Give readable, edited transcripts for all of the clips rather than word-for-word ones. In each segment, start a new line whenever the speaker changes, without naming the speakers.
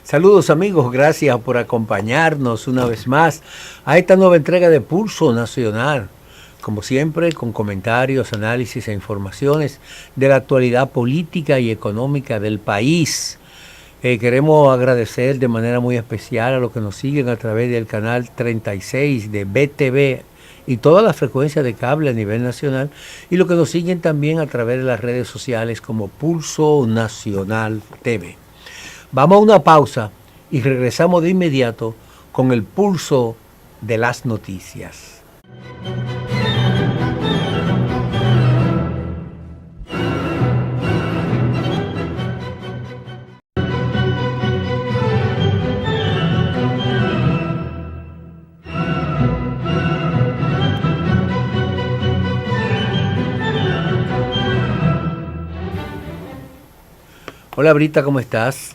Saludos amigos, gracias por acompañarnos una vez más a esta nueva entrega de Pulso Nacional. Como siempre, con comentarios, análisis e informaciones de la actualidad política y económica del país. Queremos agradecer de manera muy especial a los que nos siguen a través del canal 36 de BTV y todas las frecuencias de cable a nivel nacional, y los que nos siguen también a través de las redes sociales como Pulso Nacional TV. Vamos a una pausa y regresamos de inmediato con el pulso de las noticias. Hola Brita, ¿cómo estás?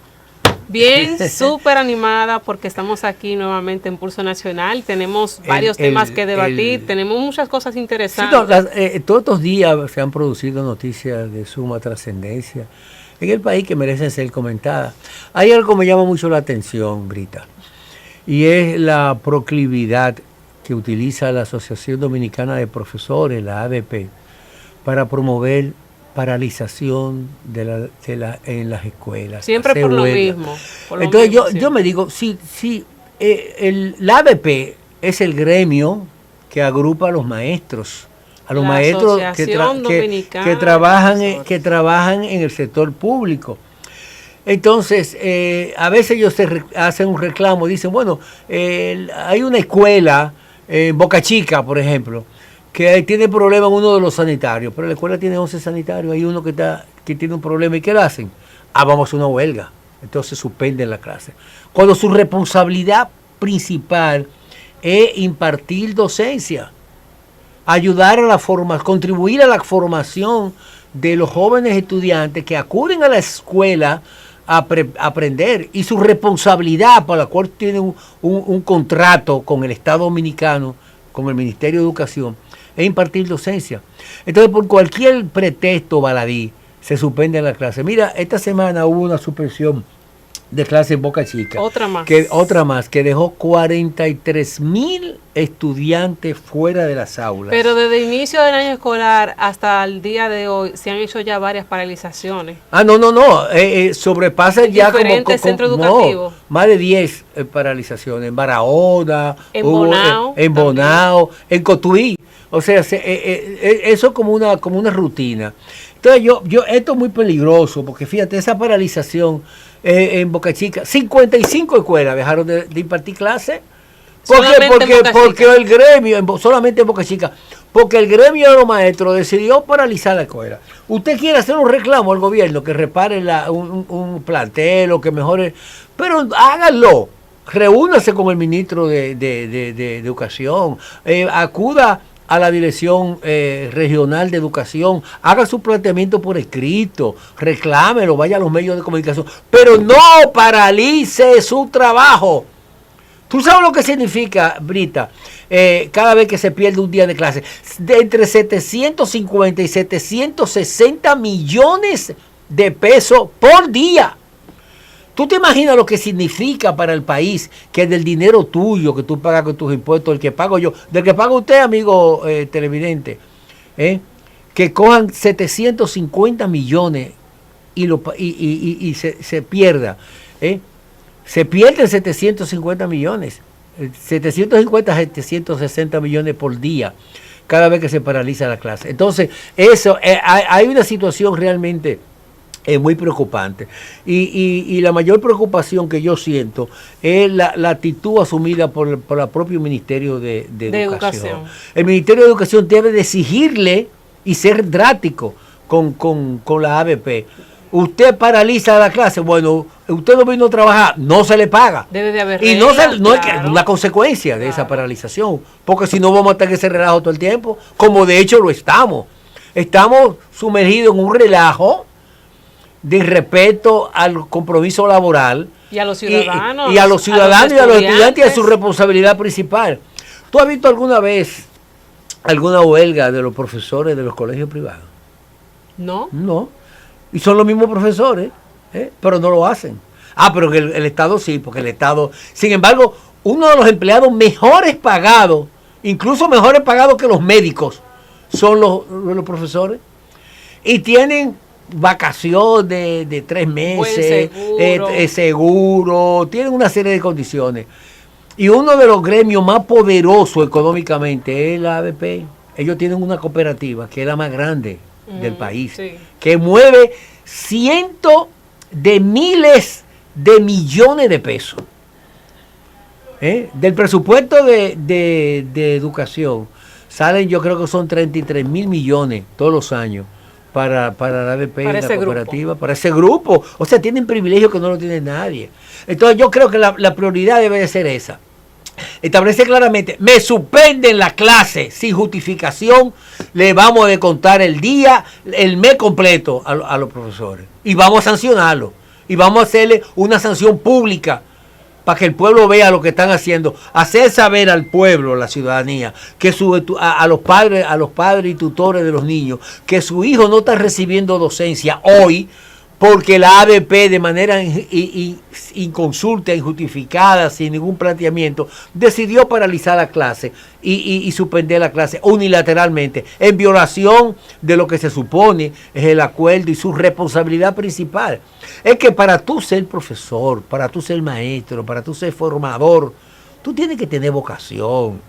Bien, súper animada porque estamos aquí nuevamente en Pulso Nacional. Tenemos varios temas que debatir, tenemos muchas cosas interesantes.
Sí, todos estos días se han producido noticias de suma trascendencia en el país que merecen ser comentadas. Hay algo que me llama mucho la atención, Brita, y es la proclividad que utiliza la Asociación Dominicana de Profesores, la ADP, para promover paralización en las escuelas.
Siempre por lo mismo.
Entonces yo me digo, la ABP es el gremio que agrupa a los maestros que trabajan en el sector público. Entonces, a veces ellos hacen un reclamo, dicen, bueno, hay una escuela en Boca Chica, por ejemplo, que tiene problema en uno de los sanitarios, pero la escuela tiene 11 sanitarios, hay uno que tiene un problema, ¿y qué le hacen? Vamos a una huelga, entonces suspenden la clase. Cuando su responsabilidad principal es impartir docencia, ayudar a contribuir a la formación de los jóvenes estudiantes que acuden a la escuela a aprender, y su responsabilidad, por la cual tiene un contrato con el Estado Dominicano, con el Ministerio de Educación, es impartir docencia. Entonces, por cualquier pretexto baladí, se suspende la clase. Mira, esta semana hubo una suspensión de clase en Boca Chica.
Otra más,
que dejó 43,000 estudiantes fuera de las aulas.
Pero desde el inicio del año escolar hasta el día de hoy se han hecho ya varias paralizaciones.
No. Sobrepasa ya
diferentes centros educativos.
Más de 10 paralizaciones. En Barahona,
en Bonao,
en Bonao, en Cotuí. O sea, eso es como una rutina. Entonces esto es muy peligroso, porque fíjate, esa paralización en Boca Chica, 55 escuelas dejaron de impartir clases. Porque el gremio, solamente en Boca Chica, porque el gremio de los maestros decidió paralizar la escuela. Usted quiere hacer un reclamo al gobierno que repare un plantel o que mejore, pero háganlo. Reúnase con el ministro de Educación, acuda a la Dirección Regional de Educación, haga su planteamiento por escrito, reclámelo, vaya a los medios de comunicación, pero no paralice su trabajo. ¿Tú sabes lo que significa, Brita? Cada vez que se pierde un día de clase, de entre 750 y 760 millones de pesos por día. ¿Tú te imaginas lo que significa para el país que del dinero tuyo, que tú pagas con tus impuestos, el que pago yo, del que paga usted, amigo televidente, que cojan 750 millones y se pierda? Se pierden 750 millones, 760 millones por día, cada vez que se paraliza la clase. Entonces, hay una situación realmente muy preocupante. Y la mayor preocupación que yo siento es la actitud asumida por el propio Ministerio de Educación. El Ministerio de Educación debe de exigirle y ser drástico con la ABP. Usted paraliza la clase, bueno, usted no vino a trabajar, no se le paga.
Debe de haber
y no es una consecuencia de esa paralización, porque si no vamos a estar en ese relajo todo el tiempo, como de hecho lo estamos. Estamos sumergidos en un relajo de respeto al compromiso laboral
y a los ciudadanos
y a los estudiantes y a su responsabilidad principal. ¿Tú has visto alguna vez alguna huelga de los profesores de los colegios privados?
No.
Y son los mismos profesores, pero no lo hacen. Pero que el Estado sí, porque el Estado... Sin embargo, uno de los empleados mejores pagados, incluso mejores pagados que los médicos, son los profesores. Y tienen vacaciones de 3 meses, seguro, tienen una serie de condiciones. Y uno de los gremios más poderosos económicamente es la ABP. Ellos tienen una cooperativa que es la más grande del país, que mueve cientos de miles de millones de pesos. Del presupuesto de educación salen, yo creo que son 33 mil millones todos los años para la ABP y la cooperativa, para ese grupo. O sea, tienen privilegios que no lo tiene nadie. Entonces yo creo que la prioridad debe de ser esa. Establece claramente, me suspenden la clase sin justificación, le vamos a descontar el día, el mes completo a los profesores. Y vamos a sancionarlo. Y vamos a hacerle una sanción pública para que el pueblo vea lo que están haciendo. Hacer saber al pueblo, a la ciudadanía, que a los padres y tutores de los niños, que su hijo no está recibiendo docencia hoy, porque la ABP de manera inconsulta, injustificada, sin ningún planteamiento, decidió paralizar la clase y suspender la clase unilateralmente, en violación de lo que se supone es el acuerdo y su responsabilidad principal. Es que para tú ser profesor, para tú ser maestro, para tú ser formador, tú tienes que tener vocación.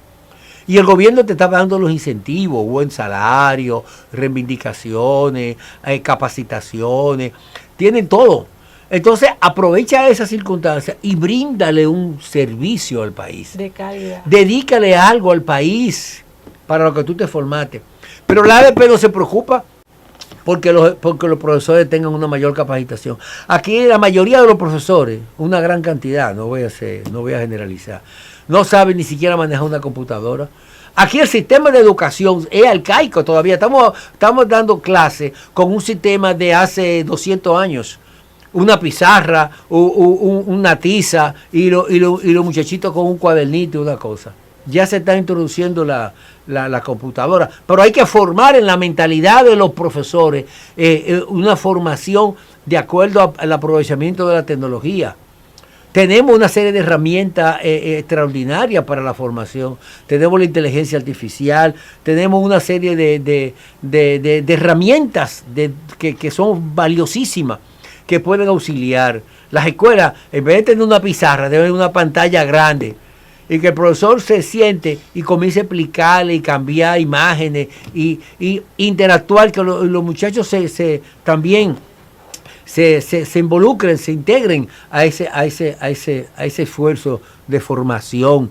Y el gobierno te está dando los incentivos, buen salario, reivindicaciones, capacitaciones, tienen todo. Entonces aprovecha esas circunstancias y bríndale un servicio al país.
De calidad.
Dedícale algo al país para lo que tú te formaste. Pero la ABP no se preocupa porque los profesores tengan una mayor capacitación. Aquí la mayoría de los profesores, una gran cantidad, no voy a generalizar, no saben ni siquiera manejar una computadora. Aquí el sistema de educación es arcaico todavía. Estamos dando clases con un sistema de hace 200 años. Una pizarra, una tiza y los muchachitos con un cuadernito y una cosa. Ya se está introduciendo la computadora. Pero hay que formar en la mentalidad de los profesores una formación de acuerdo al aprovechamiento de la tecnología. Tenemos una serie de herramientas extraordinarias para la formación. Tenemos la inteligencia artificial, tenemos una serie de herramientas que son valiosísimas, que pueden auxiliar. Las escuelas, en vez de tener una pizarra, deben tener una pantalla grande. Y que el profesor se siente y comience a explicarle y cambiar imágenes y interactuar, que los muchachos también se involucren, se integren a ese esfuerzo de formación,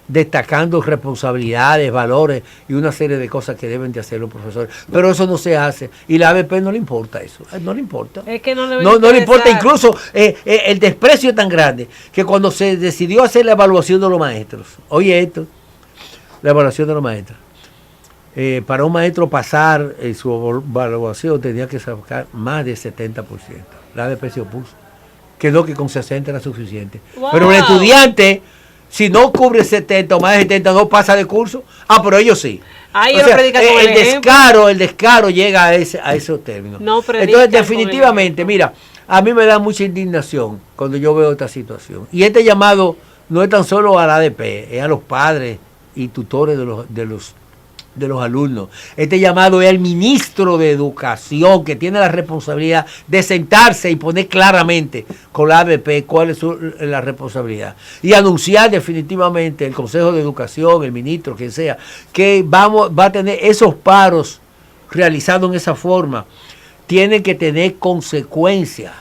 destacando responsabilidades, valores y una serie de cosas que deben de hacer los profesores. Pero eso no se hace. Y la ABP no le importa eso. No le importa.
Es que no le
importa. Incluso el desprecio es tan grande que cuando se decidió hacer la evaluación de los maestros, oye esto, la evaluación de los maestros, para un maestro pasar su evaluación tenía que sacar más de 70%. La ABP se opuso. Quedó que con 60 era suficiente. Wow. Pero el estudiante, si no cubre 70 o más de 70, no pasa de curso. Pero ellos sí. El descaro llega a esos términos. Entonces, definitivamente, mira, a mí me da mucha indignación cuando yo veo esta situación. Y este llamado no es tan solo a la ADP, es a los padres y tutores de los alumnos. Este llamado es al ministro de Educación, que tiene la responsabilidad de sentarse y poner claramente con la ABP cuál es la responsabilidad. Y anunciar definitivamente el Consejo de Educación, el ministro, quien sea, que va a tener esos paros realizados en esa forma. Tienen que tener consecuencias.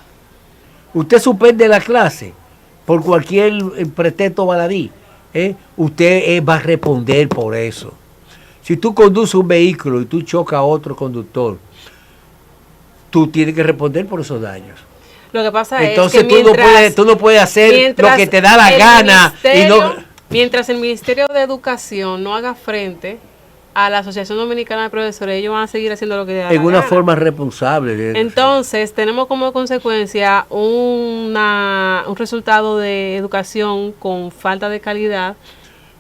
Usted suspende la clase por cualquier pretexto baladí. Usted va a responder por eso. Si tú conduces un vehículo y tú chocas a otro conductor, tú tienes que responder por esos daños.
Lo que pasa
Entonces,
es que
tú no puedes hacer lo que te da la gana.
Mientras el Ministerio de Educación no haga frente a la Asociación Dominicana de Profesores, ellos van a seguir haciendo lo que da la gana.
En una forma responsable.
Entonces, tenemos como consecuencia un resultado de educación con falta de calidad.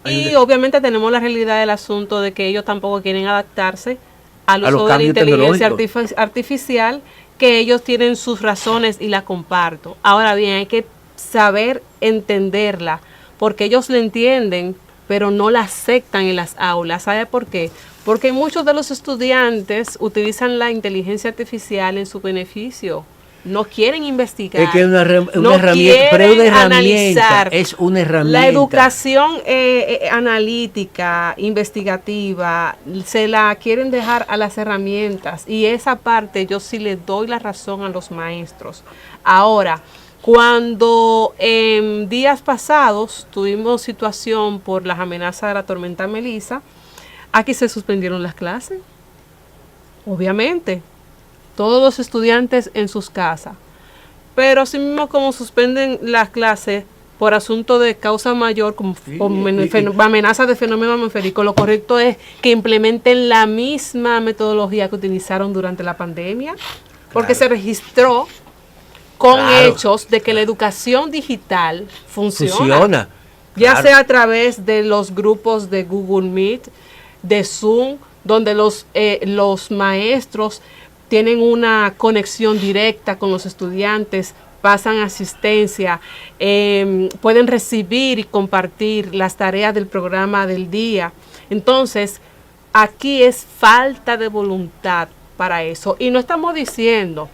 Y obviamente tenemos la realidad del asunto de que ellos tampoco quieren adaptarse al uso de la inteligencia artificial que ellos tienen sus razones y la comparto. Ahora bien, hay que saber entenderla, porque ellos la entienden, pero no la aceptan en las aulas. ¿Sabe por qué? Porque muchos de los estudiantes utilizan la inteligencia artificial en su beneficio. No quieren investigar.
Es que es una
no
herramienta, pero es una herramienta.
Analizar.
Es una herramienta.
La educación analítica, investigativa, se la quieren dejar a las herramientas. Y esa parte yo sí le doy la razón a los maestros. Ahora, cuando en días pasados tuvimos situación por las amenazas de la tormenta Melissa, aquí se suspendieron las clases. Obviamente. Todos los estudiantes en sus casas. Pero así mismo como suspenden las clases por asunto de causa mayor, como amenaza de fenómeno atmosférico, lo correcto es que implementen la misma metodología que utilizaron durante la pandemia, porque se registró con hechos de que la educación digital funciona. Ya sea a través de los grupos de Google Meet, de Zoom, donde los maestros tienen una conexión directa con los estudiantes, pasan asistencia, pueden recibir y compartir las tareas del programa del día. Entonces, aquí es falta de voluntad para eso. Y no estamos diciendo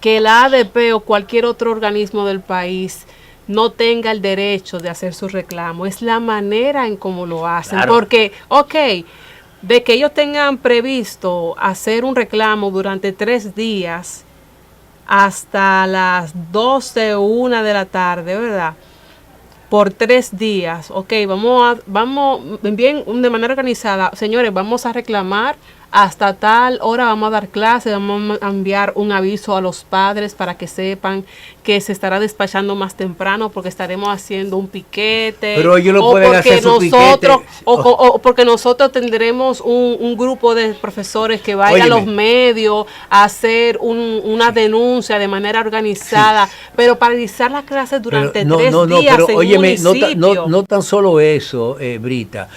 que la ADP o cualquier otro organismo del país no tenga el derecho de hacer su reclamo. Es la manera en cómo lo hacen. Claro. Porque, de que ellos tengan previsto hacer un reclamo durante 3 días hasta las 12 o 1 de la tarde, ¿verdad? Por 3 días, vamos bien de manera organizada, señores, vamos a reclamar hasta tal hora, vamos a dar clases, vamos a enviar un aviso a los padres para que sepan que se estará despachando más temprano porque estaremos haciendo un piquete.
Pero ellos lo pueden hacer su piquete.
O porque nosotros tendremos un grupo de profesores que vaya a los medios a hacer una denuncia de manera organizada, pero paralizar las clases durante 3 días
pero,
en un municipio.
No tan solo eso, Brita.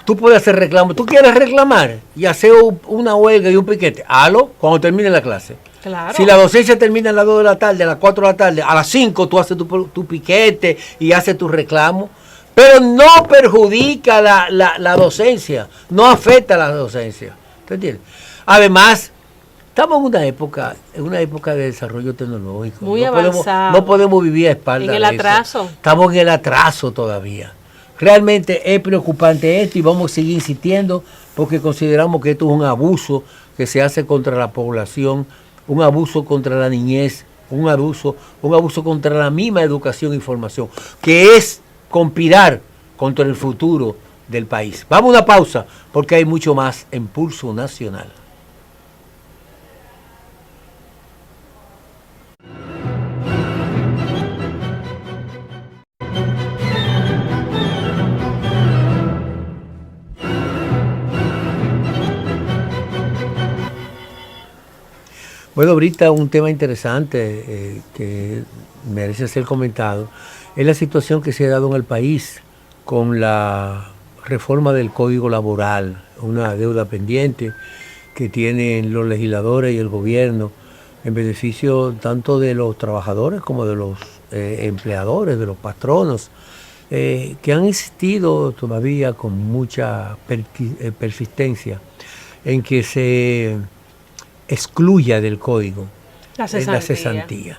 Tú puedes hacer reclamo. Tú quieres reclamar y hacer una huelga y un piquete. Halo cuando termine la clase.
Claro.
Si la docencia termina a las 2 de la tarde, a las 4 de la tarde, a las 5 tú haces tu piquete y haces tu reclamo. Pero no perjudica la docencia. No afecta a la docencia. ¿Te entiendes? Además, estamos en una época de desarrollo tecnológico.
Muy avanzado.
No podemos vivir a espaldas
en el atraso.
Estamos en el atraso todavía. Realmente es preocupante esto y vamos a seguir insistiendo porque consideramos que esto es un abuso que se hace contra la población, un abuso contra la niñez, un abuso contra la misma educación e información, que es conspirar contra el futuro del país. Vamos a una pausa porque hay mucho más en Pulso Nacional. Bueno, ahorita un tema interesante que merece ser comentado es la situación que se ha dado en el país con la reforma del Código Laboral, una deuda pendiente que tienen los legisladores y el gobierno en beneficio tanto de los trabajadores como de los empleadores, de los patronos, que han insistido todavía con mucha persistencia en que se excluya del código la cesantía.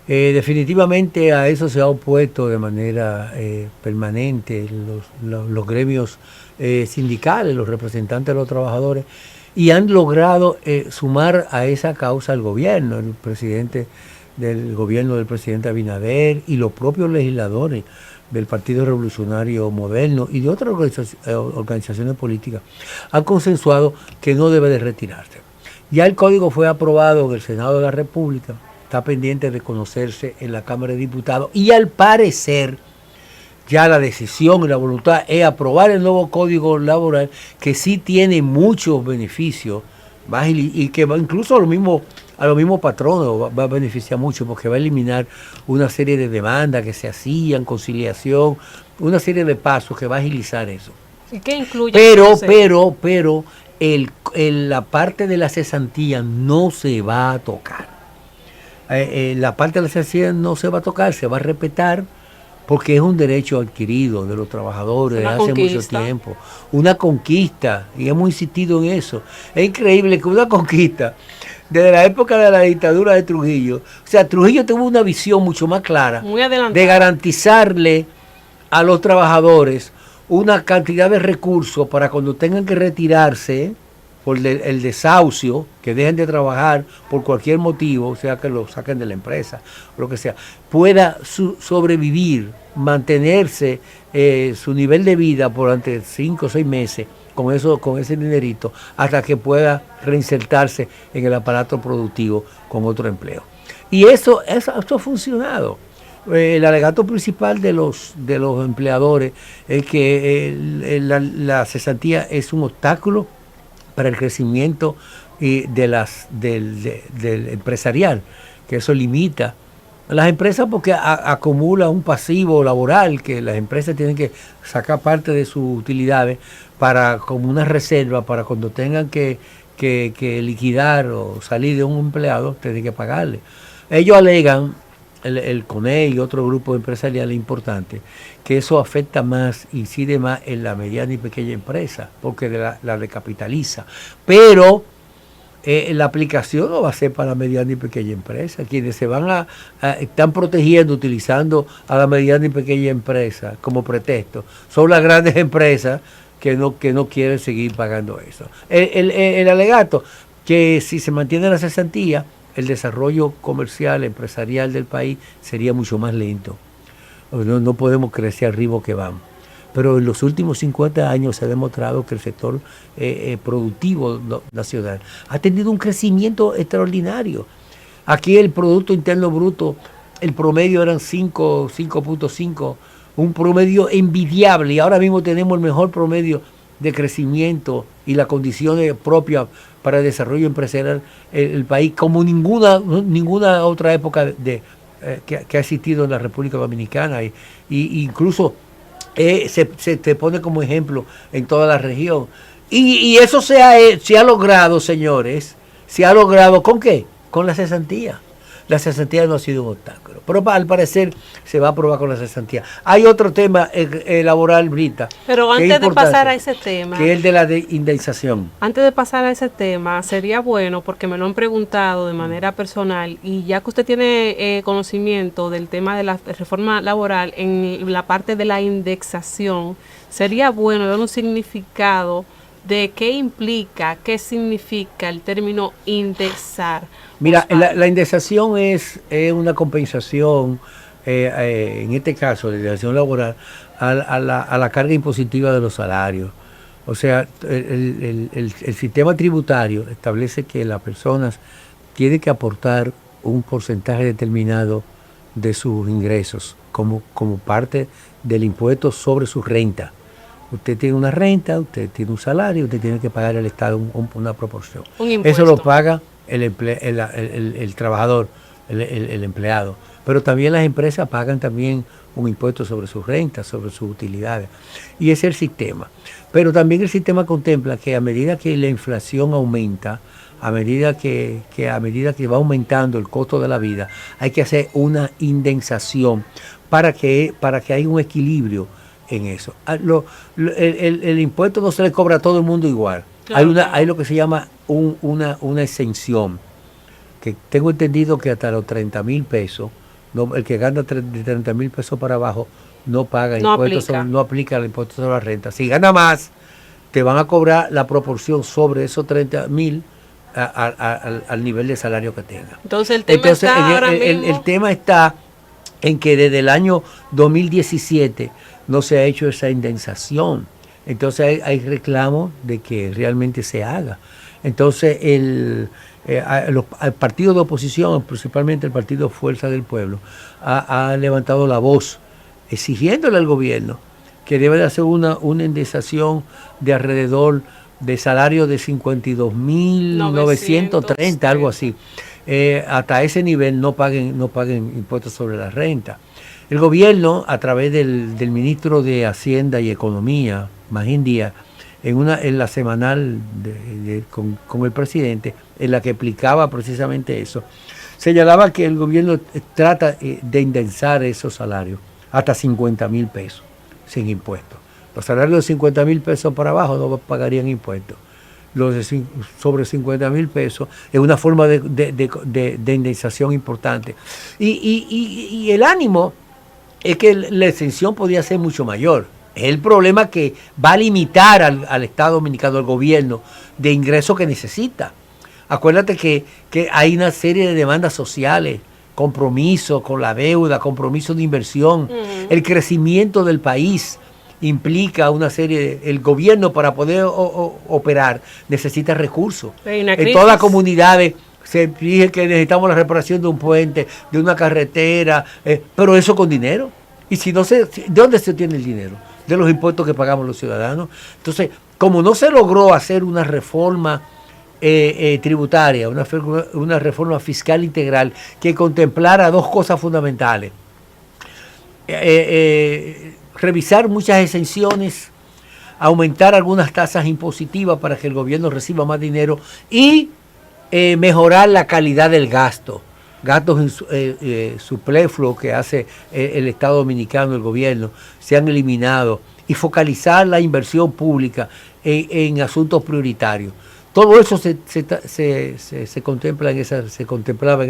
Definitivamente a eso se ha opuesto de manera permanente los gremios sindicales, los representantes de los trabajadores, y han logrado sumar a esa causa al gobierno, el presidente del gobierno del presidente Abinader y los propios legisladores del Partido Revolucionario Moderno y de otras organizaciones políticas han consensuado que no debe de retirarse. Ya el código fue aprobado en el Senado de la República, está pendiente de conocerse en la Cámara de Diputados y al parecer ya la decisión y la voluntad es aprobar el nuevo Código Laboral que sí tiene muchos beneficios y que va incluso a los mismos patronos va a beneficiar mucho porque va a eliminar una serie de demandas que se hacían, conciliación, una serie de pasos que va a agilizar eso.
¿Y qué incluye?
Pero la parte de la cesantía no se va a tocar. la parte de la cesantía no se va a tocar, se va a respetar porque es un derecho adquirido de los trabajadores desde hace mucho tiempo. Una conquista, y hemos insistido en eso. Es increíble que una conquista desde la época de la dictadura de Trujillo, o sea, Trujillo tuvo una visión mucho más clara de garantizarle a los trabajadores una cantidad de recursos para cuando tengan que retirarse por el desahucio, que dejen de trabajar por cualquier motivo, o sea que lo saquen de la empresa, o lo que sea, pueda sobrevivir, mantenerse su nivel de vida durante 5 o 6 meses con ese dinerito, hasta que pueda reinsertarse en el aparato productivo con otro empleo. Y eso ha funcionado. El alegato principal de los empleadores es que la cesantía es un obstáculo para el crecimiento del empresarial, que eso limita a las empresas porque acumula un pasivo laboral que las empresas tienen que sacar parte de sus utilidades como una reserva para cuando tengan que liquidar o salir de un empleado, tienen que pagarle. Ellos alegan, el CONE y otro grupo empresarial importante, que eso afecta más, incide más en la mediana y pequeña empresa, porque la recapitaliza. Pero la aplicación no va a ser para la mediana y pequeña empresa. Quienes se están protegiendo utilizando a la mediana y pequeña empresa como pretexto son las grandes empresas que no quieren seguir pagando eso. El alegato que si se mantiene la cesantía, el desarrollo comercial, empresarial del país sería mucho más lento. No podemos crecer al ritmo que vamos. Pero en los últimos 50 años se ha demostrado que el sector productivo nacional ha tenido un crecimiento extraordinario. Aquí el Producto Interno Bruto, el promedio eran 5.5, un promedio envidiable, y ahora mismo tenemos el mejor promedio de crecimiento y las condiciones propias para el desarrollo empresarial el país como ninguna otra época que ha existido en la República Dominicana, y incluso se te pone como ejemplo en toda la región. Y eso se ha logrado, señores, se ha logrado ¿con qué? Con la cesantía. La cesantía no ha sido un obstáculo, pero al parecer se va a aprobar con la cesantía. Hay otro tema laboral, Brita.
Pero antes de pasar a ese tema,
que es el de la indemnización.
Antes de pasar a ese tema, sería bueno, porque me lo han preguntado de manera personal, y ya que usted tiene conocimiento del tema de la reforma laboral en la parte de la indexación, sería bueno dar un significado de qué implica, qué significa el término indexar.
Mira, la indexación es una compensación, en este caso, la indexación laboral, a la carga impositiva de los salarios. O sea, el sistema tributario establece que las personas tienen que aportar un porcentaje determinado de sus ingresos como parte del impuesto sobre su renta. Usted tiene una renta, usted tiene un salario, usted tiene que pagar al Estado una proporción. Eso lo paga el trabajador, el empleado. Pero también las empresas pagan también un impuesto sobre sus rentas, sobre sus utilidades. Y ese es el sistema. Pero también el sistema contempla que a medida que la inflación aumenta, a medida que va aumentando el costo de la vida, hay que hacer una indexación para que haya un equilibrio en eso. El impuesto no se le cobra a todo el mundo igual. Claro. Hay lo que se llama una exención, que tengo entendido que hasta los 30,000 pesos, el que gana de 30,000 pesos para abajo no paga impuestos, no aplica el impuesto sobre la renta. Si gana más, te van a cobrar la proporción sobre esos 30,000 al nivel de salario que tenga.
Entonces el
tema está en que desde el año 2017 no se ha hecho esa indemnización. Entonces hay reclamos de que realmente se haga. Entonces el partido de oposición, principalmente el partido Fuerza del Pueblo, ha levantado la voz exigiéndole al gobierno que debe de hacer una indemnización de alrededor de salario de 52.930, algo así. Hasta ese nivel no paguen impuestos sobre la renta. El gobierno, a través del ministro de Hacienda y Economía, Magín Díaz, en la semanal con el presidente, en la que explicaba precisamente eso, señalaba que el gobierno trata de indexar esos salarios hasta 50,000 pesos sin impuestos. Los salarios de 50,000 pesos para abajo no pagarían impuestos. Los de sobre 50,000 pesos es una forma de indexación importante. Y el ánimo es que la exención podría ser mucho mayor. Es el problema que va a limitar al Estado Dominicano, al gobierno, de ingresos que necesita. Acuérdate que hay una serie de demandas sociales, compromisos con la deuda, compromisos de inversión, el crecimiento del país implica una serie el gobierno para poder operar necesita recursos. En todas las comunidades se dice que necesitamos la reparación de un puente, de una carretera, pero eso con dinero. Y si no ¿de dónde se obtiene el dinero? De los impuestos que pagamos los ciudadanos. Entonces, como no se logró hacer una reforma tributaria, una reforma fiscal integral que contemplara dos cosas fundamentales, revisar muchas exenciones, aumentar algunas tasas impositivas para que el gobierno reciba más dinero y mejorar la calidad del gasto. Gastos superfluos que hace el Estado Dominicano, el gobierno, se han eliminado y focalizar la inversión pública en asuntos prioritarios. Todo eso se contemplaba en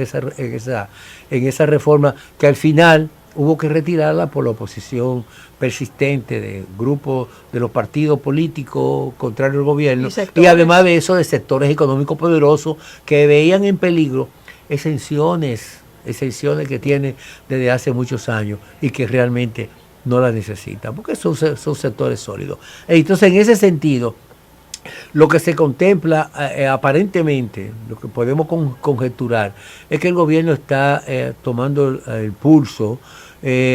esa reforma que al final hubo que retirarla por la oposición persistente de grupos de los partidos políticos contrarios al gobierno y además de eso de sectores económicos poderosos que veían en peligro exenciones que tiene desde hace muchos años y que realmente no las necesitan porque son sectores sólidos. Entonces, en ese sentido, lo que se contempla aparentemente, lo que podemos conjeturar, es que el gobierno está tomando el pulso,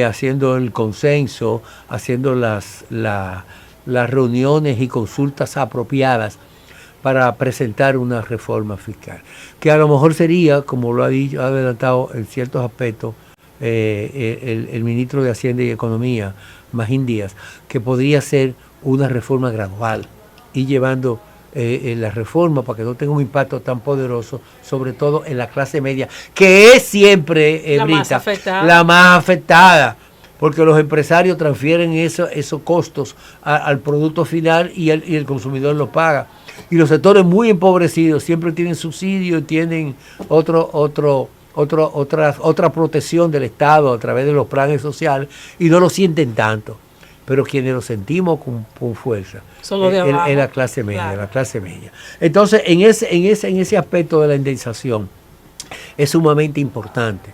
haciendo el consenso, haciendo las reuniones y consultas apropiadas para presentar una reforma fiscal, que a lo mejor sería, como lo ha adelantado en ciertos aspectos el ministro de Hacienda y Economía, Magín Díaz, que podría ser una reforma gradual y llevando la reforma para que no tenga un impacto tan poderoso, sobre todo en la clase media, que es siempre, la más afectada, porque los empresarios transfieren esos costos al producto final y el consumidor lo paga. Y los sectores muy empobrecidos siempre tienen subsidios, tienen otra protección del Estado a través de los planes sociales y no lo sienten tanto. Pero quienes lo sentimos con fuerza es la clase media, claro. La clase media. Entonces, en ese aspecto de la indemnización es sumamente importante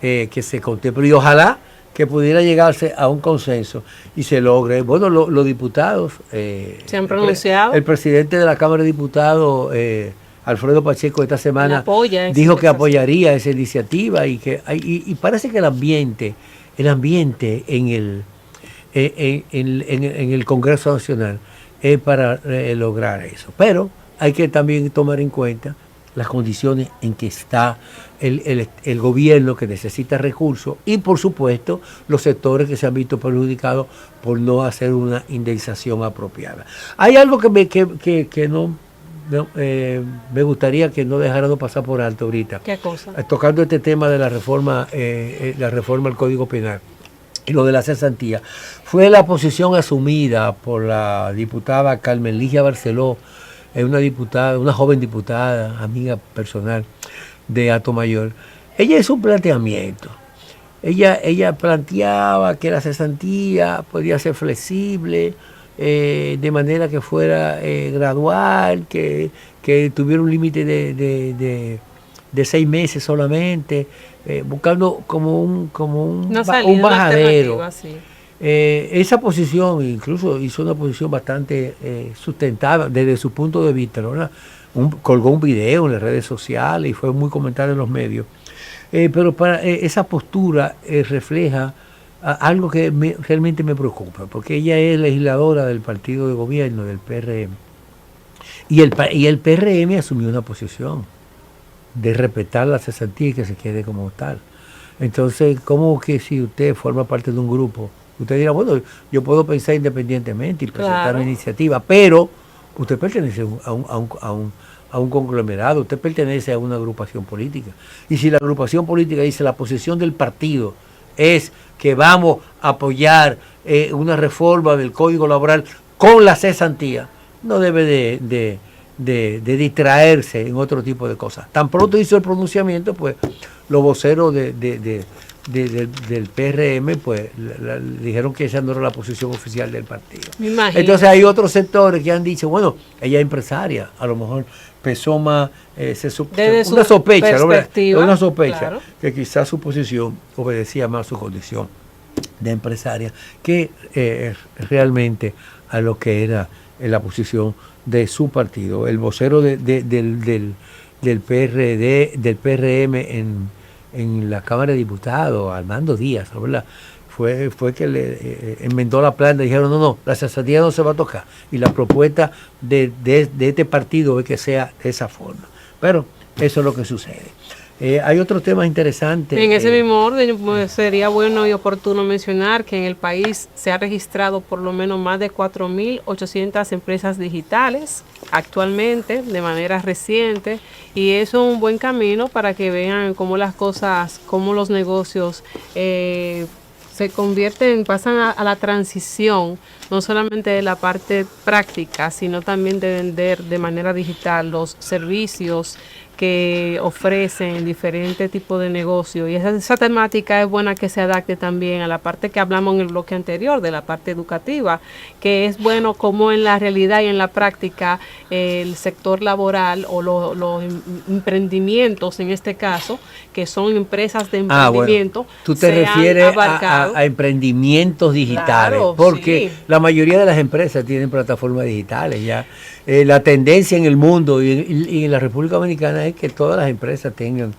que se contemple y ojalá que pudiera llegarse a un consenso y se logre. Bueno, los diputados
se han pronunciado.
El presidente de la Cámara de Diputados, Alfredo Pacheco, esta semana dijo que apoyaría esa iniciativa y parece que el ambiente en el Congreso Nacional es para lograr eso. Pero hay que también tomar en cuenta las condiciones en que está el gobierno, que necesita recursos, y por supuesto los sectores que se han visto perjudicados por no hacer una indemnización apropiada. Hay algo que me gustaría que no dejáramos pasar por alto ahorita.
¿Qué cosa?
Tocando este tema de la reforma al Código Penal y lo de la cesantía, fue la posición asumida por la diputada Carmen Ligia Barceló, una joven diputada, amiga personal de Atomayor. Ella hizo un planteamiento. Ella planteaba que la cesantía podía ser flexible, de manera que fuera gradual, que tuviera un límite de 6 meses solamente, buscando como un bajadero. Esa posición incluso hizo una posición bastante sustentada desde su punto de vista, ¿no? Colgó un video en las redes sociales y fue muy comentado en los medios. Pero esa postura refleja algo que realmente me preocupa, porque ella es legisladora del partido de gobierno, del PRM. Y el PRM asumió una posición de respetar la cesantía y que se quede como tal. Entonces, ¿cómo que si usted forma parte de un grupo, usted dirá, bueno, yo puedo pensar independientemente y presentar una iniciativa, pero usted pertenece a a un conglomerado, usted pertenece a una agrupación política. Y si la agrupación política dice la posición del partido es que vamos a apoyar una reforma del Código Laboral con la cesantía, no debe de distraerse en otro tipo de cosas. Tan pronto hizo el pronunciamiento, pues los voceros del PRM pues dijeron que esa no era la posición oficial del partido.
Me imagino.
Entonces hay otros sectores que han dicho, bueno, ella es empresaria, a lo mejor pesó más una sospecha, ¿no? Una sospecha, claro, que quizás su posición obedecía más a su condición de empresaria que realmente a lo que era la posición de su partido. El vocero del PRD, del PRM en la Cámara de Diputados, Armando Díaz, ¿verdad? Fue que le enmendó la plana y dijeron, no, la cesantía no se va a tocar. Y la propuesta de este partido es que sea de esa forma. Pero eso es lo que sucede. Hay otros temas interesantes.
En ese mismo orden, pues, sería bueno y oportuno mencionar que en el país se ha registrado por lo menos más de 4.800 empresas digitales actualmente, de manera reciente, y eso es un buen camino para que vean cómo las cosas, cómo los negocios se convierten, pasan a la transición, no solamente de la parte práctica, sino también de vender de manera digital los servicios que ofrecen diferentes tipos de negocio, y esa temática es buena que se adapte también a la parte que hablamos en el bloque anterior, de la parte educativa, que es bueno como en la realidad y en la práctica el sector laboral o los emprendimientos, en este caso, que son empresas de emprendimiento.
Bueno, tú te refieres a emprendimientos digitales, claro, porque sí, la mayoría de las empresas tienen plataformas digitales ya. La tendencia en el mundo y en la República Dominicana es que todas las empresas tengan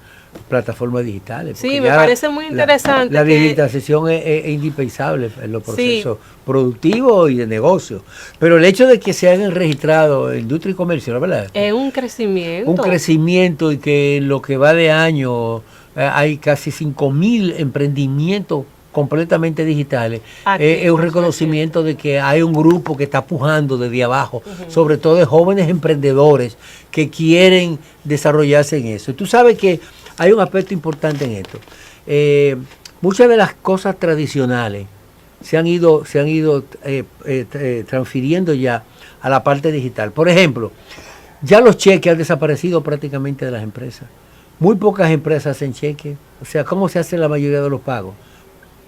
plataformas digitales.
Sí, me parece muy interesante.
La digitalización es indispensable en los procesos productivos y de negocio. Pero el hecho de que se hayan registrado en industria y comercio, ¿verdad? Es
un crecimiento.
Un crecimiento, y que en lo que va de año hay casi 5.000 emprendimientos completamente digitales. Es un reconocimiento de que hay un grupo que está pujando desde abajo, sobre todo de jóvenes emprendedores que quieren desarrollarse en eso. Tú sabes que hay un aspecto importante en esto. Muchas de las cosas tradicionales se han ido transfiriendo ya a la parte digital. Por ejemplo, ya los cheques han desaparecido prácticamente de las empresas. Muy pocas empresas hacen cheques. O sea, ¿cómo se hace la mayoría de los pagos?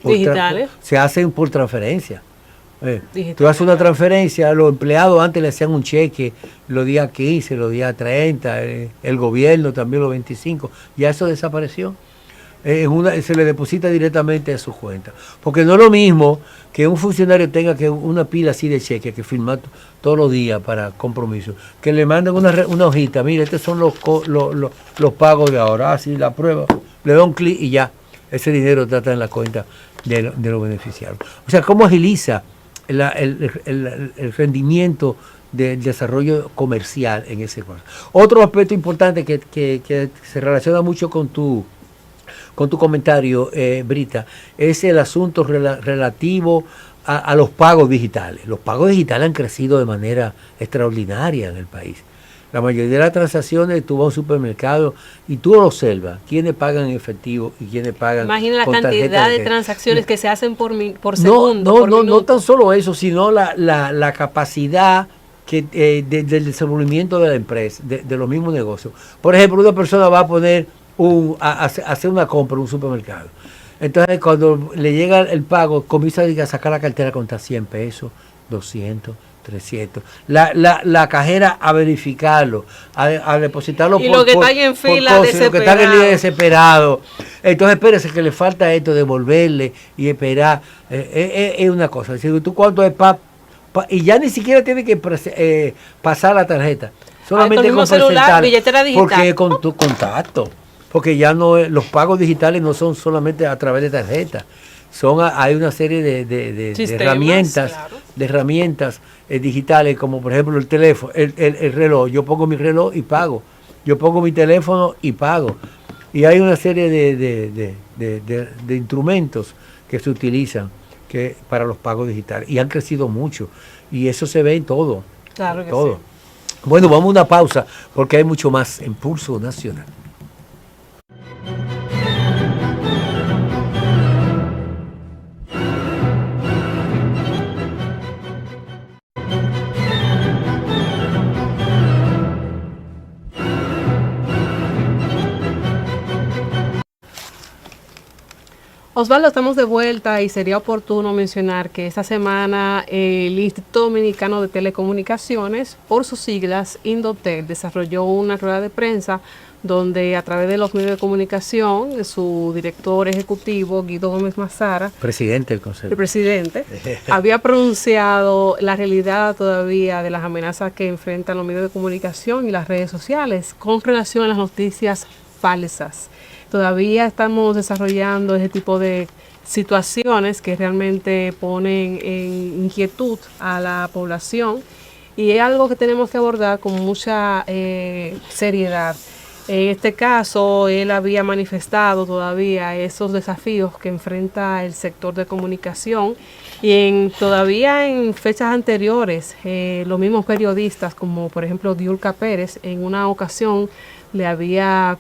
Digitales.
Se hacen por transferencia. Tú haces una transferencia, los empleados antes le hacían un cheque los días 15, los días 30, el gobierno también los 25, ya eso desapareció. Se le deposita directamente a su cuenta. Porque no es lo mismo que un funcionario tenga que una pila así de cheques que firmar todos los días para compromiso, que le manden una hojita, mire, estos son los pagos de ahora, así la prueba, le da un clic y ya, ese dinero trata en la cuenta de los beneficiarios. O sea, ¿cómo agiliza el rendimiento del desarrollo comercial en ese caso? Otro aspecto importante que se relaciona mucho con tu comentario, Brita, es el asunto relativo a los pagos digitales. Los pagos digitales han crecido de manera extraordinaria en el país. La mayoría de las transacciones, tú vas a un supermercado y tú lo observas, quiénes pagan en efectivo y quiénes pagan
Imagina la cantidad de transacciones que se hacen por segundo.
No tan solo eso, sino la capacidad del desenvolvimiento de la empresa, de los mismos negocios. Por ejemplo, una persona va a poner hacer una compra en un supermercado. Entonces, cuando le llega el pago, comienza a sacar la cartera, contra 100 pesos, 200, 300. La cajera a verificarlo, a depositarlo
y lo que está en fila
desesperado. Entonces, espérese que le falta esto, devolverle y esperar. Es una cosa. Si tú cuánto es y ya ni siquiera tiene que pasar la tarjeta. Solamente con
celular, billetera digital.
Porque con tu contacto. Porque ya los pagos digitales no son solamente a través de tarjeta. Hay una serie de herramientas, claro, de herramientas digitales, como por ejemplo el teléfono, el reloj. Yo pongo mi reloj y pago. Yo pongo mi teléfono y pago. Y hay una serie de instrumentos que se utilizan para los pagos digitales. Y han crecido mucho. Y eso se ve en todo.
Claro que
todo.
Sí.
Bueno, vamos a una pausa porque hay mucho más en Pulso Nacional.
Osvaldo, estamos de vuelta y sería oportuno mencionar que esta semana el Instituto Dominicano de Telecomunicaciones, por sus siglas Indotel, desarrolló una rueda de prensa donde a través de los medios de comunicación, su director ejecutivo, Guido Gómez Mazara,
presidente del Consejo,
el presidente, había pronunciado la realidad todavía de las amenazas que enfrentan los medios de comunicación y las redes sociales con relación a las noticias falsas. Todavía estamos desarrollando ese tipo de situaciones que realmente ponen en inquietud a la población y es algo que tenemos que abordar con mucha seriedad. En este caso, él había manifestado todavía esos desafíos que enfrenta el sector de comunicación y todavía en fechas anteriores, los mismos periodistas, como por ejemplo Diulca Pérez, en una ocasión le había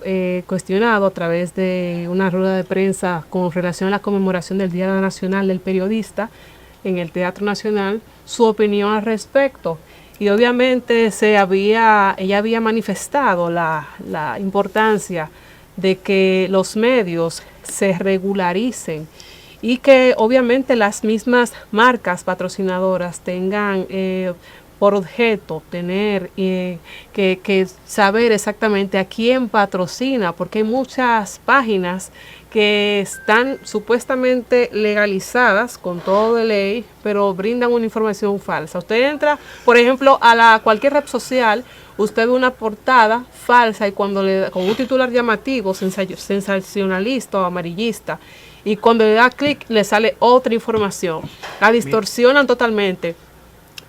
cuestionado a través de una rueda de prensa con relación a la conmemoración del Día Nacional del Periodista en el Teatro Nacional, su opinión al respecto. Y obviamente ella había manifestado la importancia de que los medios se regularicen y que obviamente las mismas marcas patrocinadoras tengan por objeto tener que saber exactamente a quién patrocina, porque hay muchas páginas que están supuestamente legalizadas con todo de ley, pero brindan una información falsa. Usted entra, por ejemplo, a cualquier red social, usted ve una portada falsa y con un titular llamativo, sensacionalista o amarillista, y cuando le da clic le sale otra información. La distorsionan totalmente.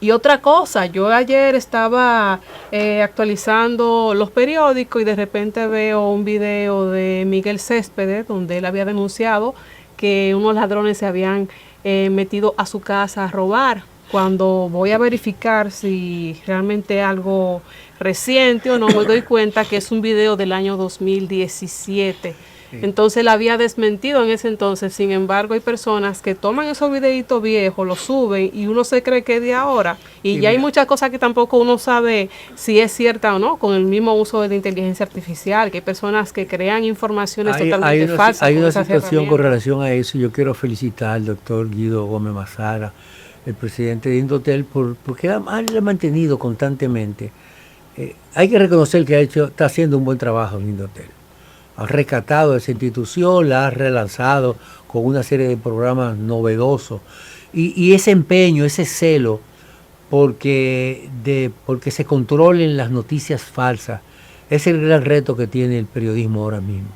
Y otra cosa, yo ayer estaba actualizando los periódicos y de repente veo un video de Miguel Céspedes donde él había denunciado que unos ladrones se habían metido a su casa a robar. Cuando voy a verificar si realmente es algo reciente o no, me doy cuenta que es un video del año 2017. Entonces él había desmentido en ese entonces. Sin embargo, hay personas que toman esos videitos viejos, los suben y uno se cree que es de ahora. Y ya hay muchas cosas que tampoco uno sabe si es cierta o no, con el mismo uso de la inteligencia artificial, que hay personas que crean informaciones totalmente falsas.
Hay una situación con relación a eso. Yo quiero felicitar al doctor Guido Gómez Mazara, el presidente de Indotel, porque le ha mantenido constantemente. Hay que reconocer que está haciendo un buen trabajo en Indotel. Ha rescatado esa institución, la ha relanzado con una serie de programas novedosos y ese empeño, ese celo porque se controlen las noticias falsas es el gran reto que tiene el periodismo ahora mismo.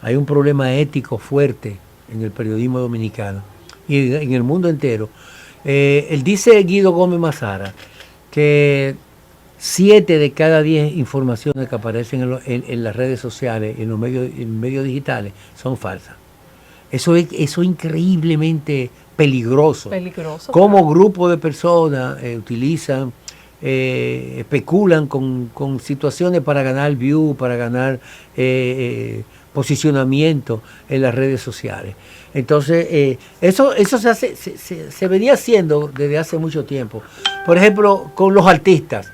Hay un problema ético fuerte en el periodismo dominicano y en el mundo entero. Él dice, Guido Gómez Mazara, que 7 de cada 10 informaciones que aparecen en las redes sociales, en los medios digitales, son falsas. Eso es increíblemente peligroso. Como grupo de personas utilizan, especulan con situaciones para ganar view, para ganar posicionamiento en las redes sociales. Entonces, eso se venía haciendo desde hace mucho tiempo. Por ejemplo, con los artistas.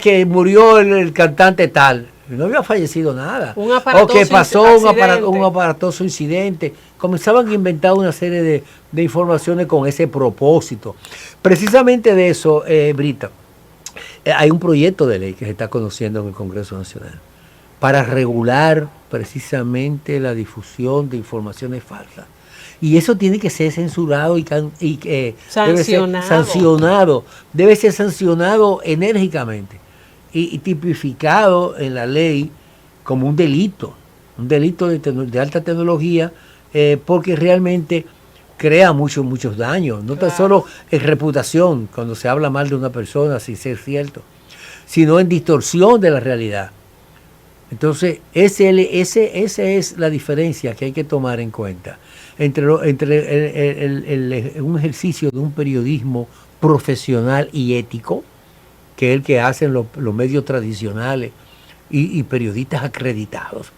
Que murió el cantante tal. No había fallecido nada. O que pasó un aparatoso incidente. Comenzaban a inventar una serie de informaciones con ese propósito. Precisamente de eso, Brita, hay un proyecto de ley que se está conociendo en el Congreso Nacional para regular precisamente la difusión de informaciones falsas. Y eso tiene que ser censurado y sancionado. Debe ser sancionado enérgicamente y tipificado en la ley como un delito de alta tecnología, porque realmente crea muchos daños. No tan solo en reputación, cuando se habla mal de una persona, sin ser cierto, sino en distorsión de la realidad. Entonces, esa es la diferencia que hay que tomar en cuenta entre un ejercicio de un periodismo profesional y ético, que es el que hacen los medios tradicionales y periodistas acreditados,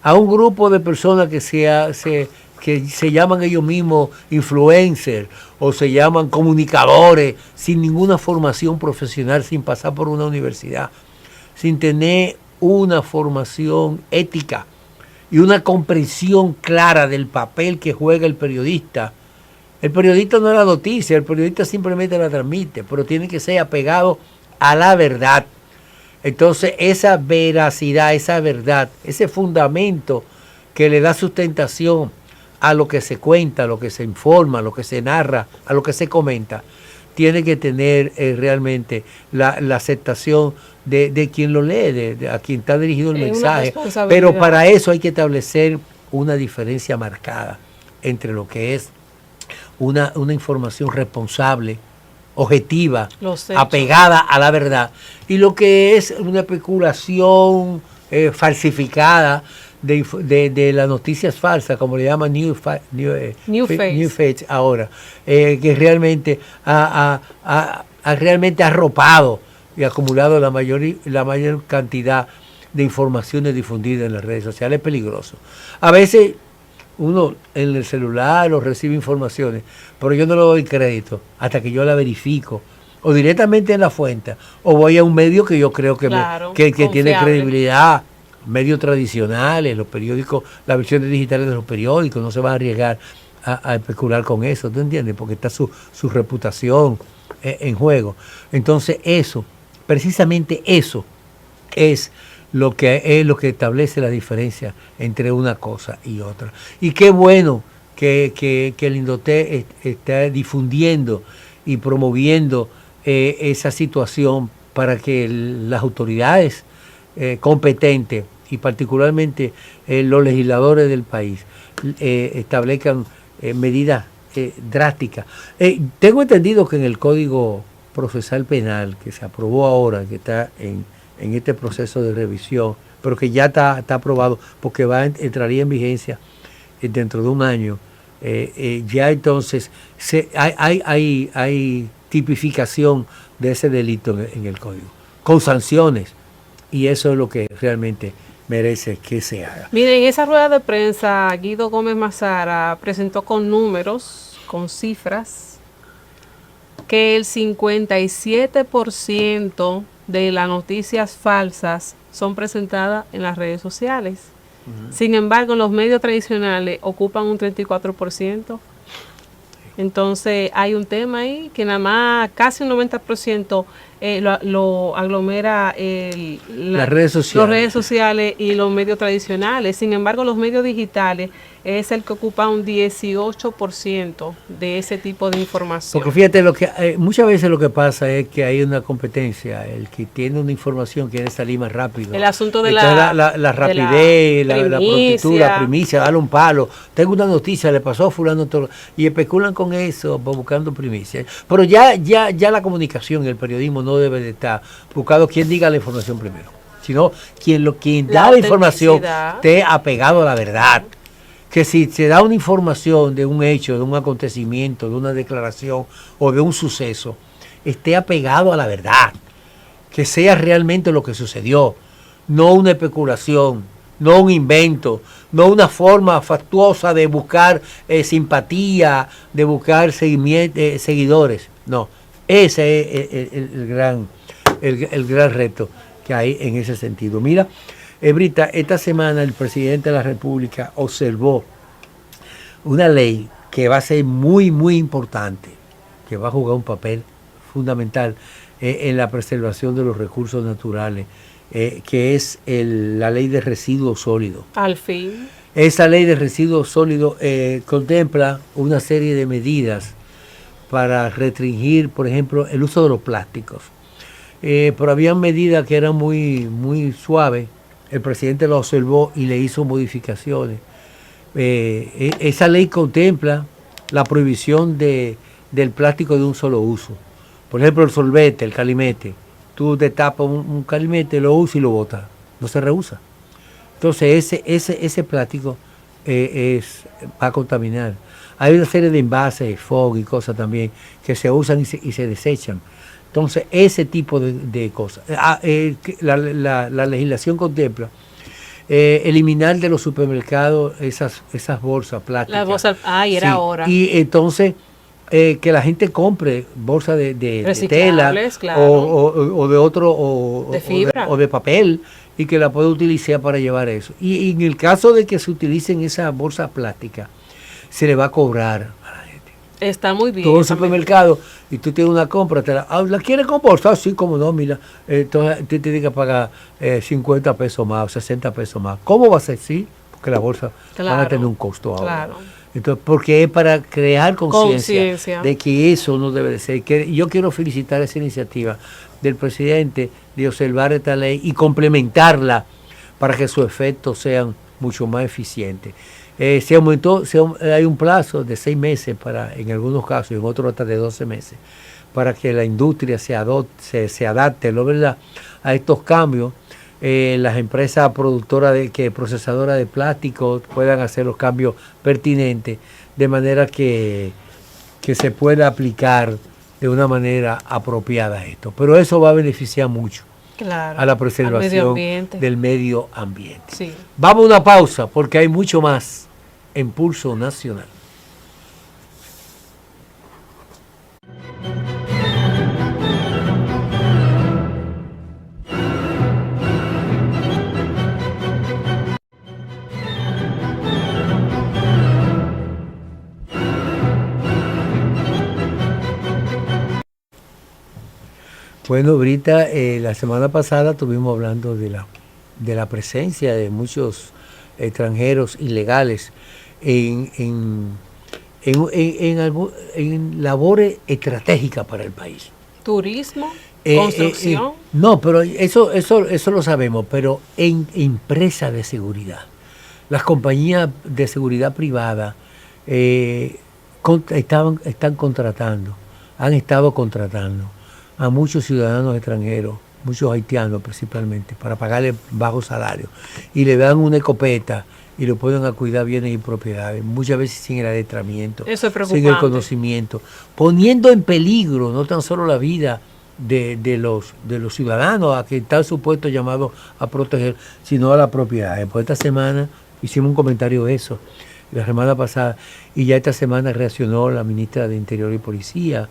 a un grupo de personas que se llaman ellos mismos influencers o se llaman comunicadores sin ninguna formación profesional, sin pasar por una universidad, sin tener una formación ética y una comprensión clara del papel que juega el periodista. El periodista no es la noticia, el periodista simplemente la transmite, pero tiene que ser apegado a la verdad. Entonces esa veracidad, esa verdad, ese fundamento que le da sustentación a lo que se cuenta, a lo que se informa, a lo que se narra, a lo que se comenta, tiene que tener realmente la aceptación de quien lo lee, a quien está dirigido el mensaje. Pero para eso hay que establecer una diferencia marcada entre lo que es una información responsable, objetiva, apegada a la verdad, y lo que es una especulación falsificada de las noticias falsas, como le llaman new fakes ahora, que realmente ha realmente arropado y acumulado la mayor cantidad de informaciones difundidas en las redes sociales. Es peligroso. A veces uno en el celular o recibe informaciones, pero yo no le doy crédito hasta que yo la verifico, o directamente en la fuente, o voy a un medio que yo creo que, que tiene credibilidad, medios tradicionales, los periódicos, las versiones digitales de los periódicos, no se van a arriesgar a especular con eso, ¿tú entiendes? Porque está su reputación en juego. Entonces eso, precisamente eso, es lo que establece la diferencia entre una cosa y otra. Y qué bueno que el Indotel está difundiendo y promoviendo esa situación para que las autoridades competentes y particularmente los legisladores del país establezcan medidas drásticas. Tengo entendido que en el Código Procesal Penal que se aprobó ahora, que está en este proceso de revisión, pero que ya está aprobado porque entraría en vigencia dentro de un año, ya entonces hay tipificación de ese delito en el código, con sanciones, y eso es lo que realmente merece que se haga.
Miren, en esa rueda de prensa, Guido Gómez Mazara presentó con números, con cifras, que el 57% de las noticias falsas son presentadas en las redes sociales. Sin embargo, los medios tradicionales ocupan un 34%. Entonces, hay un tema ahí que nada más casi un 90% lo aglomera
las redes
sociales y los medios tradicionales. Sin embargo, los medios digitales es el que ocupa un 18% de ese tipo de información.
Porque fíjate, muchas veces lo que pasa es que hay una competencia. El que tiene una información quiere salir más rápido.
El asunto de
la rapidez, la prontitud, la primicia, darle un palo. Tengo una noticia, le pasó a fulano todo, y especulan con eso, buscando primicia. Pero ya la comunicación y el periodismo no debe de estar buscando quien diga la información primero, sino quien da la información esté apegado a la verdad. Que si se da una información de un hecho, de un acontecimiento, de una declaración o de un suceso, esté apegado a la verdad, que sea realmente lo que sucedió, no una especulación, no un invento, no una forma factuosa de buscar simpatía, de buscar seguidores. No, ese es el gran reto que hay en ese sentido. Mira, Brita, esta semana el presidente de la República observó una ley que va a ser muy, muy importante, que va a jugar un papel fundamental en la preservación de los recursos naturales, que es la ley de residuos sólidos.
Al fin.
Esa ley de residuos sólidos contempla una serie de medidas para restringir, por ejemplo, el uso de los plásticos. Pero había medidas que eran muy, muy suaves. El presidente lo observó y le hizo modificaciones. Esa ley contempla la prohibición del plástico de un solo uso. Por ejemplo, el sorbete, el calimete. Tú te tapas un calimete, lo usas y lo botas. No se reusa. Entonces ese plástico va a contaminar. Hay una serie de envases, FOG y cosas también que se usan y se desechan. Entonces, ese tipo de cosas. La legislación contempla eliminar de los supermercados esas bolsas plásticas.
La bolsa, ay, era ahora.
Y entonces que la gente compre bolsas de tela,
claro,
o de otro,
de fibra,
o de papel, y que la pueda utilizar para llevar eso. Y en el caso de que se utilicen esas bolsas plásticas, se le va a cobrar a la gente.
Está muy bien.
Tú vas al supermercado y tú tienes una compra, ¿la quieres con bolsa? Sí, como no, mira. Entonces tú tienes que pagar 50 pesos más o 60 pesos más. ¿Cómo va a ser? Sí, porque las bolsas van a tener un costo ahora.
Claro.
Entonces, porque es para crear conciencia de que eso no debe de ser. Yo quiero felicitar esa iniciativa del presidente de observar esta ley y complementarla para que sus efectos sean mucho más eficientes. Se aumentó, hay un plazo de 6 meses para, en algunos casos, y en otros hasta de 12 meses, para que la industria se adapte, ¿no, verdad?, a estos cambios. Las empresas procesadoras de plástico puedan hacer los cambios pertinentes, de manera que se pueda aplicar de una manera apropiada esto. Pero eso va a beneficiar mucho, claro, a la preservación del medio ambiente. Sí. Vamos a una pausa porque hay mucho más en Pulso Nacional. Bueno, Brita, la semana pasada estuvimos hablando de la presencia de muchos extranjeros ilegales en labores estratégicas para el país.
Turismo, construcción.
No, pero eso lo sabemos, pero en empresas de seguridad. Las compañías de seguridad privada están contratando, han estado contratando a muchos ciudadanos extranjeros, muchos haitianos principalmente, para pagarle bajos salarios, y le dan una escopeta y lo ponen a cuidar bienes y propiedades, muchas veces sin el adentramiento, sin el conocimiento, poniendo en peligro no tan solo la vida de los ciudadanos a que están supuestos llamados a proteger, sino a la propiedad. Por esta semana hicimos un comentario de eso, la semana pasada, y ya esta semana reaccionó la ministra de Interior y Policía,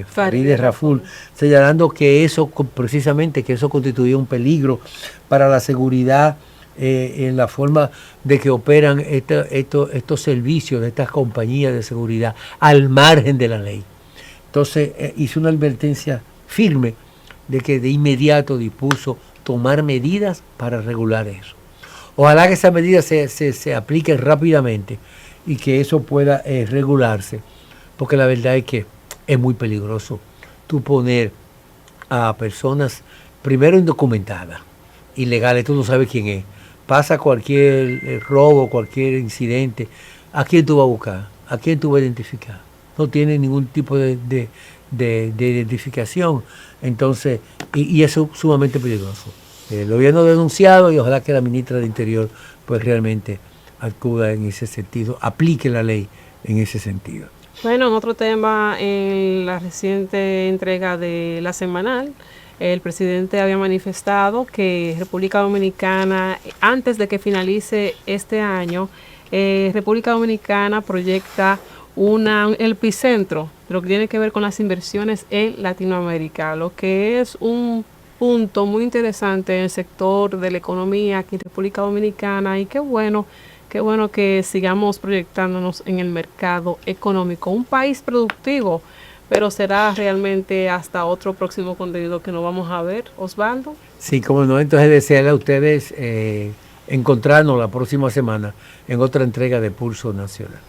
Farideh Raful, señalando que eso precisamente que eso constituía un peligro para la seguridad en la forma de que operan estos servicios de estas compañías de seguridad al margen de la ley. Entonces hizo una advertencia firme de que de inmediato dispuso tomar medidas para regular eso. Ojalá que esas medidas se apliquen rápidamente y que eso pueda regularse, porque la verdad es que es muy peligroso tú poner a personas, primero indocumentadas, ilegales, tú no sabes quién es. Pasa cualquier robo, cualquier incidente, ¿a quién tú vas a buscar? ¿A quién tú vas a identificar? No tiene ningún tipo de identificación. Entonces, y eso es sumamente peligroso. El gobierno ha denunciado y ojalá que la ministra de Interior pues realmente acuda en ese sentido, aplique la ley en ese sentido.
Bueno, en otro tema, en la reciente entrega de la semanal, el presidente había manifestado que República Dominicana, antes de que finalice este año, República Dominicana proyecta un epicentro de lo que tiene que ver con las inversiones en Latinoamérica, lo que es un punto muy interesante en el sector de la economía aquí en República Dominicana, y qué bueno que sigamos proyectándonos en el mercado económico. Un país productivo, pero será realmente hasta otro próximo contenido que nos vamos a ver, Osvaldo.
Sí, como no, entonces desearle a ustedes encontrarnos la próxima semana en otra entrega de Pulso Nacional.